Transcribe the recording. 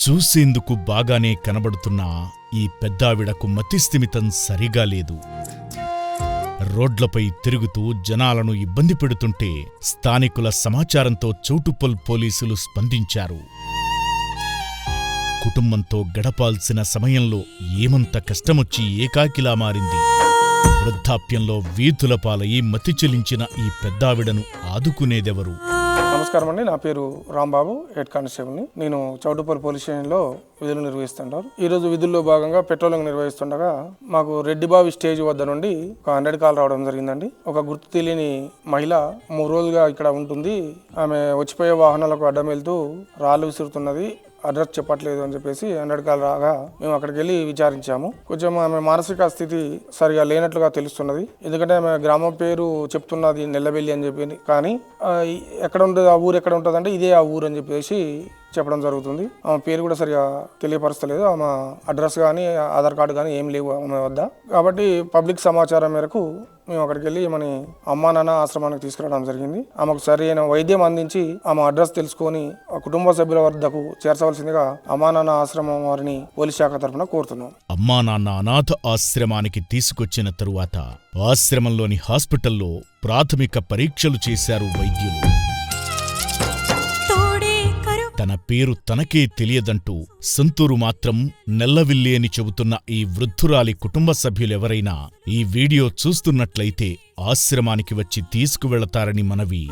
చూసేందుకు బాగానే కనబడుతున్నా ఈ పెద్దావిడకు మతిస్థిమితం సరిగా లేదు. రోడ్లపై తిరుగుతూ జనాలను ఇబ్బంది పెడుతుంటే స్థానికుల సమాచారంతో చౌటుప్పల్ పోలీసులు స్పందించారు. కుటుంబంతో గడపాల్సిన సమయంలో ఏమంత కష్టమొచ్చి ఏకాకిలా మారింది. వృద్ధాప్యంలో వీధుల పాలయి మతి చెలించిన ఈ పెద్దావిడను ఆదుకునేదెవరు? నమస్కారం అండి, నా పేరు రాంబాబు, హెడ్ కానిస్టేబుల్ని. నేను చౌటుప్పల్ పోలీస్ స్టేషన్లో విధులు నిర్వహిస్తుంటారు. ఈరోజు విధుల్లో భాగంగా పెట్రోలింగ్ నిర్వహిస్తుండగా మాకు రెడ్డిబావి స్టేజ్ వద్ద నుండి ఒక 100 కాల్ రావడం జరిగిందండి. ఒక గుర్తు తెలియని మహిళ 3 రోజులుగా ఇక్కడ ఉంటుంది, ఆమె వచ్చిపోయే వాహనాలకు అడ్డం వెళ్తూ రాళ్ళు విసురుతున్నది, అడ్రస్ చెప్పట్లేదు అని చెప్పేసి 100 కాల్ రాగా మేము అక్కడికి వెళ్ళి విచారించాము. కొంచెం ఆమె మానసిక స్థితి సరిగా లేనట్లుగా తెలుస్తున్నది. ఎందుకంటే ఆమె గ్రామం పేరు చెప్తున్నది నెల్లబెల్లి అని చెప్పి, కానీ ఎక్కడ ఉంటుంది ఆ ఊరు, ఎక్కడ ఉంటుంది అంటే ఇదే ఆ ఊరు అని చెప్పేసి చెప్పడం జరుగుతుంది. ఆమె పేరు కూడా సరిగా తెలియపరచలేదు. ఆమె అడ్రస్ కానీ ఆధార్ కార్డు కానీ ఏం లేవు ఆమె వద్ద. కాబట్టి పబ్లిక్ సమాచారం మేరకు మేము అక్కడికి వెళ్ళి మన అమ్మా నాన్న ఆశ్రమానికి తీసుకురావడం జరిగింది. ఆమెకు సరైన వైద్యం అందించి ఆమె అడ్రస్ తెలుసుకొని కుటుంబ సభ్యుల వద్దకు చేర్చవలసిందిగా అమ్మా నాన్న ఆశ్రమం వారిని పోలీస్ శాఖ తరఫున కోరుతున్నాం. అమ్మా నాన్న అనాథ ఆశ్రమానికి తీసుకొచ్చిన తరువాత ఆశ్రమంలోని హాస్పిటల్లో ప్రాథమిక పరీక్షలు చేశారు వైద్యులు. తన పేరు తనకే తెలియదంటూ సొంతూరు మాత్రం నెల్లవిల్లి అని చెబుతున్న ఈ వృద్ధురాలి కుటుంబ సభ్యులెవరైనా ఈ వీడియో చూస్తున్నట్లయితే ఆశ్రమానికి వచ్చి తీసుకువెళతారని మనవి.